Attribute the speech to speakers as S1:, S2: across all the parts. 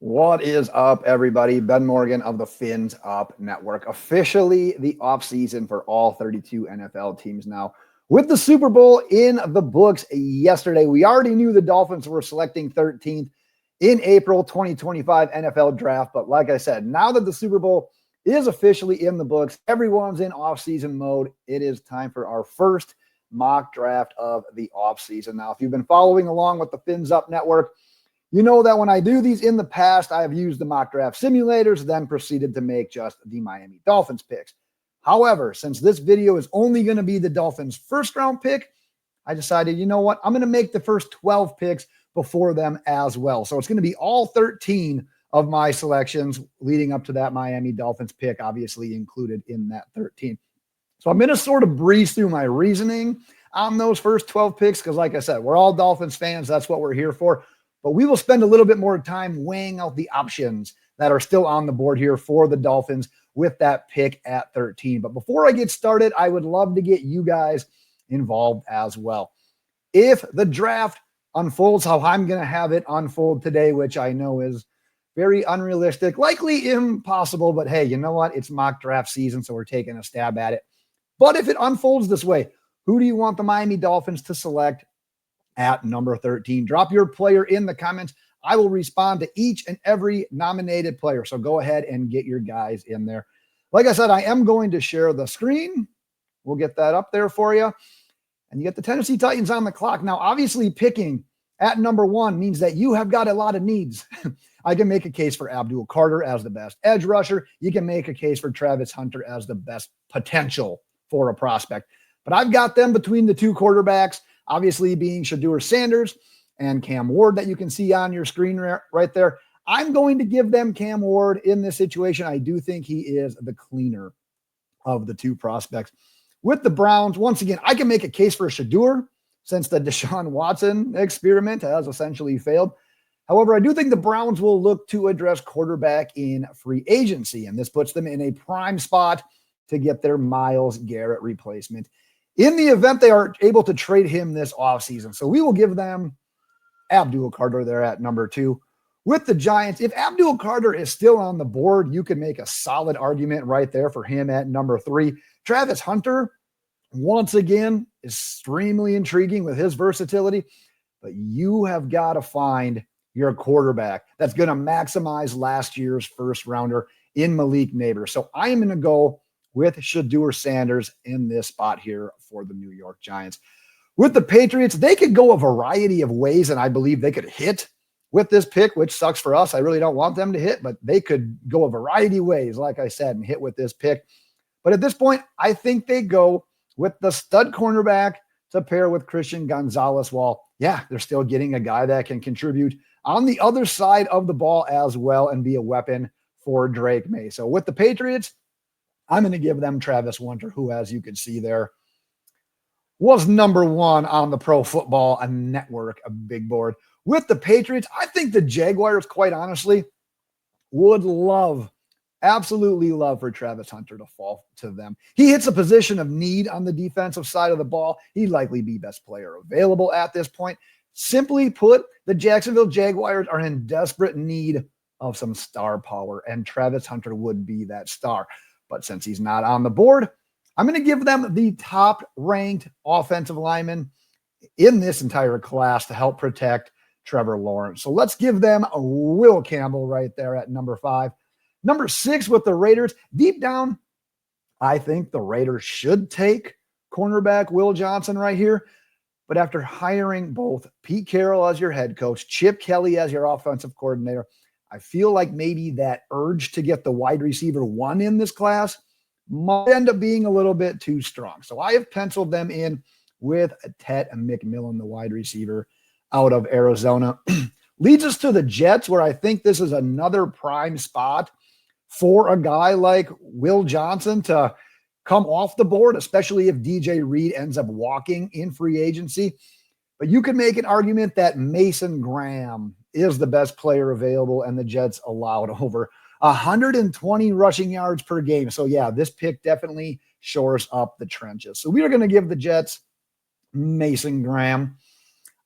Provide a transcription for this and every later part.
S1: What is up, everybody? Ben Morgan of the Fins Up Network. Officially the offseason for all 32 NFL teams now. With the Super Bowl in the books yesterday, we already knew the Dolphins were selecting 13th in April 2025 NFL draft. But like I said, now that the Super Bowl is officially in the books, everyone's in offseason mode. It is time for our first mock draft of the offseason. Now, if you've been following along with the Fins Up Network, you know that when I do these in the past, I have used the mock draft simulators, then proceeded to make just the Miami Dolphins picks. However, since this video is only going to be the Dolphins' first round pick, I decided, you know what? I'm going to make the first 12 picks before them as well. So it's going to be all 13 of my selections leading up to that Miami Dolphins pick, obviously included in that 13. So I'm going to sort of breeze through my reasoning on those first 12 picks because, like I said, we're all Dolphins fans. That's what we're here for. But we will spend a little bit more time weighing out the options that are still on the board here for the Dolphins with that pick at 13. But before I get started, I would love to get you guys involved as well. If the draft unfolds how I'm going to have it unfold today, which I know is very unrealistic, likely impossible, but hey, you know what? It's mock draft season, so we're taking a stab at it. But if it unfolds this way, who do you want the Miami Dolphins to select at number 13? Drop your player in the comments. I will respond to each and every nominated player. So go ahead and get your guys in there. Like I said, I am going to share the screen. We'll get that up there for you. And you get the Tennessee Titans on the clock. Now, obviously picking at number 1 means that you have got a lot of needs. I can make a case for Abdul Carter as the best edge rusher. You can make a case for Travis Hunter as the best potential for a prospect. But I've got them between the two quarterbacks, obviously being Shedeur Sanders and Cam Ward that you can see on your screen right there. I'm going to give them Cam Ward in this situation. I do think he is the cleaner of the two prospects. With the Browns, once again, I can make a case for Shedeur since the Deshaun Watson experiment has essentially failed. However, I do think the Browns will look to address quarterback in free agency, and this puts them in a prime spot to get their Myles Garrett replacement in the event they are able to trade him this offseason. So we will give them Abdul Carter there at number 2. With the Giants, if Abdul Carter is still on the board, you can make a solid argument right there for him at number 3. Travis Hunter, once again, extremely intriguing with his versatility, but you have got to find your quarterback that's going to maximize last year's first rounder in Malik Neighbors. So I am going to go with Shedeur Sanders in this spot here for the New York Giants. With the Patriots, they could go a variety of ways, and I believe they could hit with this pick, which sucks for us. I really don't want them to hit, but they could go a variety of ways, like I said, and hit with this pick. But at this point, I think they go with the stud cornerback to pair with Christian Gonzalez. While, yeah, they're still getting a guy that can contribute on the other side of the ball as well and be a weapon for Drake May. So with the Patriots, I'm going to give them Travis Hunter, who, as you can see there, was number 1 on the Pro Football Network, a big board. With the Patriots, I think the Jaguars, quite honestly, would absolutely love for Travis Hunter to fall to them. He hits a position of need on the defensive side of the ball. He'd likely be best player available at this point. Simply put, the Jacksonville Jaguars are in desperate need of some star power, and Travis Hunter would be that star. But since he's not on the board, I'm going to give them the top-ranked offensive lineman in this entire class to help protect Trevor Lawrence. So let's give them a Will Campbell right there at number 5. Number 6 with the Raiders. Deep down, I think the Raiders should take cornerback Will Johnson right here. But after hiring both Pete Carroll as your head coach, Chip Kelly as your offensive coordinator, I feel like maybe that urge to get the wide receiver 1 in this class might end up being a little bit too strong. So I have penciled them in with Ted McMillan, the wide receiver out of Arizona. Leads us to the Jets, where I think this is another prime spot for a guy like Will Johnson to come off the board, especially if DJ Reed ends up walking in free agency. But you could make an argument that Mason Graham is the best player available, and the Jets allowed over 120 rushing yards per game. So yeah, this pick definitely shores up the trenches. So we are going to give the Jets Mason Graham.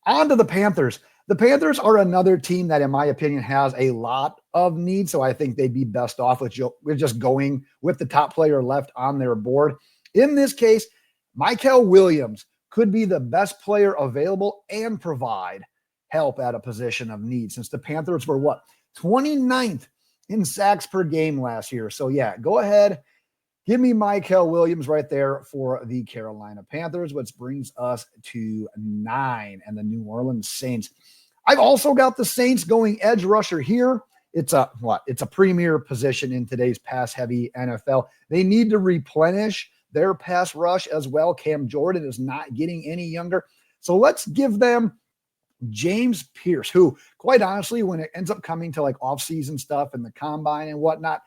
S1: On to the Panthers. The Panthers are another team that, in my opinion, has a lot of needs. So I think they'd be best off with just going with the top player left on their board. In this case, Michael Williams could be the best player available and provide help at a position of need, since the Panthers were 29th in sacks per game last year. So yeah, go ahead. Give me Michael Williams right there for the Carolina Panthers, which brings us to 9 and the New Orleans Saints. I've also got the Saints going edge rusher here. It's a premier position in today's pass-heavy NFL. They need to replenish their pass rush as well. Cam Jordan is not getting any younger. So let's give them James Pierce, who, quite honestly, when it ends up coming to like offseason stuff and the combine and whatnot,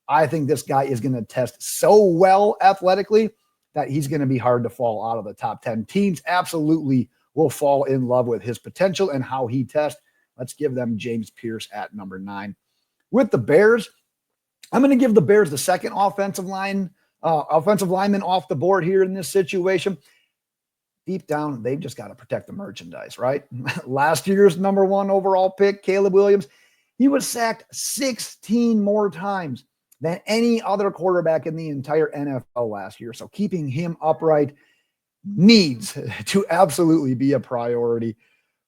S1: I think this guy is going to test so well athletically that he's going to be hard to fall out of the top 10. Teams absolutely will fall in love with his potential and how he tests. Let's give them James Pierce at number 9. With the Bears, I'm going to give the Bears the second offensive lineman off the board here in this situation. Deep down, they've just got to protect the merchandise, right? Last year's number 1 overall pick, Caleb Williams, he was sacked 16 more times than any other quarterback in the entire NFL last year. So keeping him upright needs to absolutely be a priority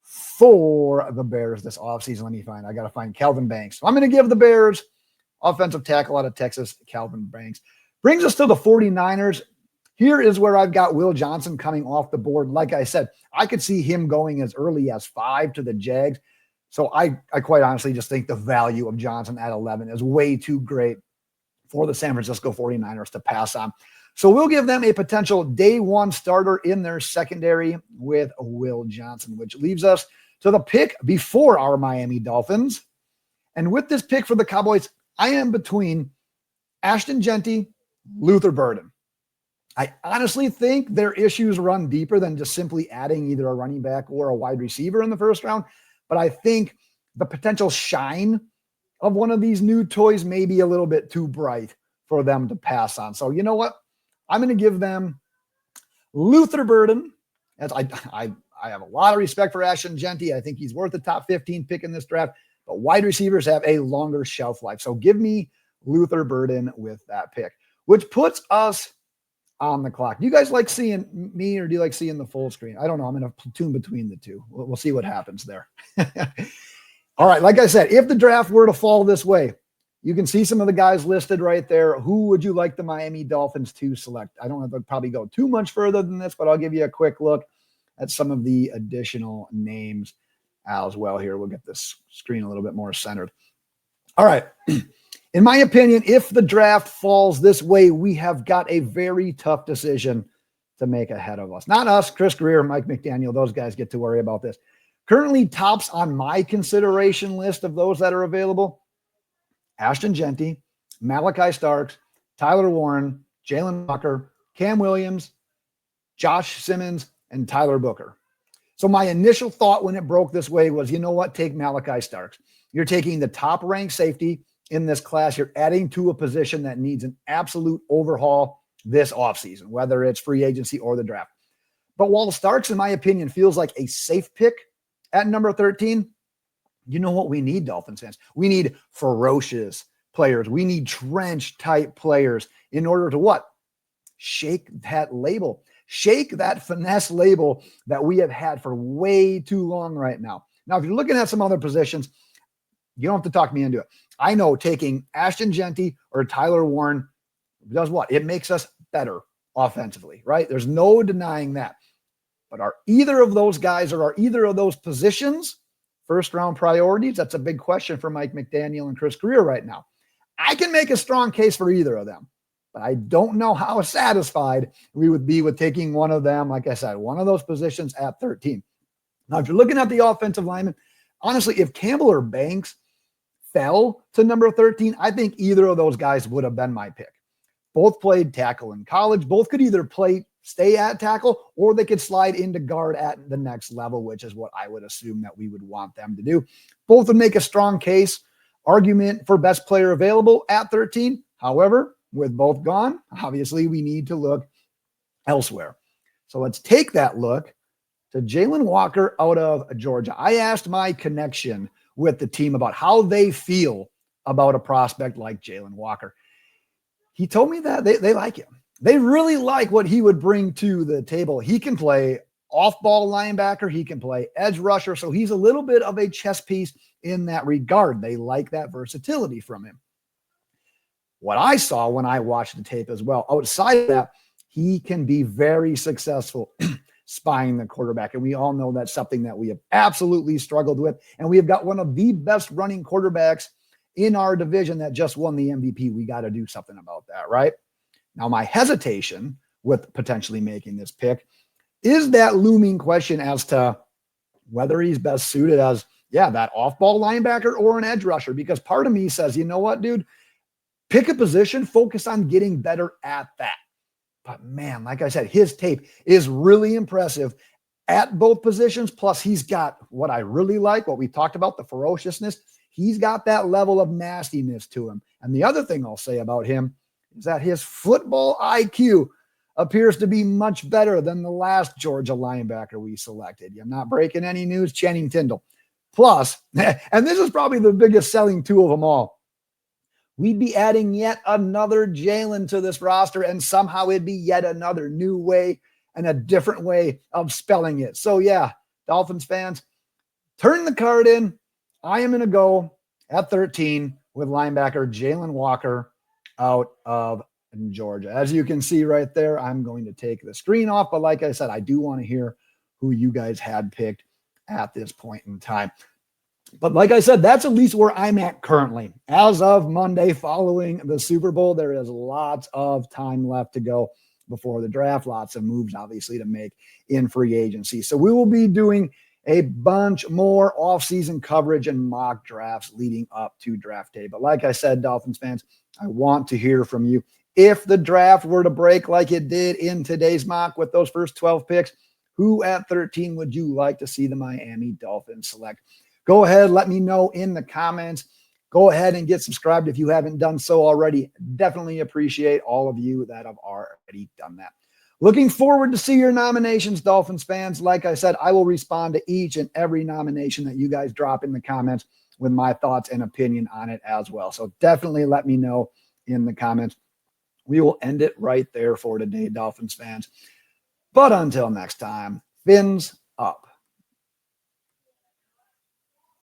S1: for the Bears this offseason. I got to find Calvin Banks. So I'm going to give the Bears offensive tackle out of Texas, Calvin Banks. Brings us to the 49ers. Here is where I've got Will Johnson coming off the board. Like I said, I could see him going as early as 5 to the Jags. So I quite honestly just think the value of Johnson at 11 is way too great for the San Francisco 49ers to pass on. So we'll give them a potential day 1 starter in their secondary with Will Johnson, which leaves us to the pick before our Miami Dolphins. And with this pick for the Cowboys, I am between Ashton Jeanty, Luther Burden. I honestly think their issues run deeper than just simply adding either a running back or a wide receiver in the first round. But I think the potential shine of one of these new toys may be a little bit too bright for them to pass on. So you know what? I'm going to give them Luther Burden. As I have a lot of respect for Ashton Jeanty. I think he's worth the top 15 pick in this draft, but wide receivers have a longer shelf life. So give me Luther Burden with that pick, which puts us on the clock. Do you guys like seeing me or do you like seeing the full screen? I don't know. I'm in a platoon between the two. We'll see what happens there. All right. Like I said, if the draft were to fall this way, you can see some of the guys listed right there. Who would you like the Miami Dolphins to select? I don't have to probably go too much further than this, but I'll give you a quick look at some of the additional names as well here. We'll get this screen a little bit more centered. All right. In my opinion, if the draft falls this way, we have got a very tough decision to make ahead of us. Not us, Chris Grier, Mike McDaniel, those guys get to worry about this. Currently tops on my consideration list of those that are available: Ashton Jeanty, Malachi Starks, Tyler Warren, Jalen Tucker, Cam Williams, Josh Simmons, and Tyler Booker. So my initial thought when it broke this way was, you know what, take Malachi Starks. You're taking the top-ranked safety in this class. You're adding to a position that needs an absolute overhaul this offseason, whether it's free agency or the draft. But while Starks, in my opinion, feels like a safe pick at number 13, you know what we need, Dolphins fans? We need ferocious players. We need trench-type players in order to what? Shake that label. Shake that finesse label that we have had for way too long right now. Now, if you're looking at some other positions, you don't have to talk me into it. I know taking Ashton Jeanty or Tyler Warren does what? It makes us better offensively, right? There's no denying that. But are either of those guys or are either of those positions first-round priorities? That's a big question for Mike McDaniel and Chris Grier right now. I can make a strong case for either of them, but I don't know how satisfied we would be with taking one of them, like I said, one of those positions at 13. Now, if you're looking at the offensive lineman, honestly, if Campbell or Banks fell to number 13, I think either of those guys would have been my pick. Both played tackle in college. Both could either stay at tackle, or they could slide into guard at the next level, which is what I would assume that we would want them to do. Both would make a strong case argument for best player available at 13. However, with both gone, obviously we need to look elsewhere. So let's take that look to Jalen Walker out of Georgia. I asked my connection with the team about how they feel about a prospect like Jalen Walker. He told me that they like him. They really like what he would bring to the table. He can play off-ball linebacker. He can play edge rusher. So he's a little bit of a chess piece in that regard. They like that versatility from him. What I saw when I watched the tape as well, outside of that, he can be very successful spying the quarterback. And we all know that's something that we have absolutely struggled with. And we have got one of the best running quarterbacks in our division that just won the MVP. We got to do something about that, right? Now, my hesitation with potentially making this pick is that looming question as to whether he's best suited as, that off-ball linebacker or an edge rusher. Because part of me says, you know what, dude? Pick a position, focus on getting better at that. But man, like I said, his tape is really impressive at both positions. Plus, he's got what I really like, what we talked about, the ferociousness. He's got that level of nastiness to him. And the other thing I'll say about him is that his football IQ appears to be much better than the last Georgia linebacker we selected. I'm not breaking any news, Channing Tindall. Plus, and this is probably the biggest selling tool of them all, we'd be adding yet another Jalen to this roster, and somehow it'd be yet another new way and a different way of spelling it. So Dolphins fans, turn the card in. I am going to go at 13 with linebacker Jalen Walker out of Georgia. As you can see right there, I'm going to take the screen off. But like I said, I do want to hear who you guys had picked at this point in time. But like I said, that's at least where I'm at currently. As of Monday following the Super Bowl, there is lots of time left to go before the draft. Lots of moves, obviously, to make in free agency. So we will be doing a bunch more offseason coverage and mock drafts leading up to draft day. But like I said, Dolphins fans, I want to hear from you. If the draft were to break like it did in today's mock with those first 12 picks, who at 13 would you like to see the Miami Dolphins select? Go ahead, let me know in the comments. Go ahead and get subscribed if you haven't done so already. Definitely appreciate all of you that have already done that. Looking forward to see your nominations, Dolphins fans. Like I said, I will respond to each and every nomination that you guys drop in the comments with my thoughts and opinion on it as well. So definitely let me know in the comments. We will end it right there for today, Dolphins fans. But until next time, fins up.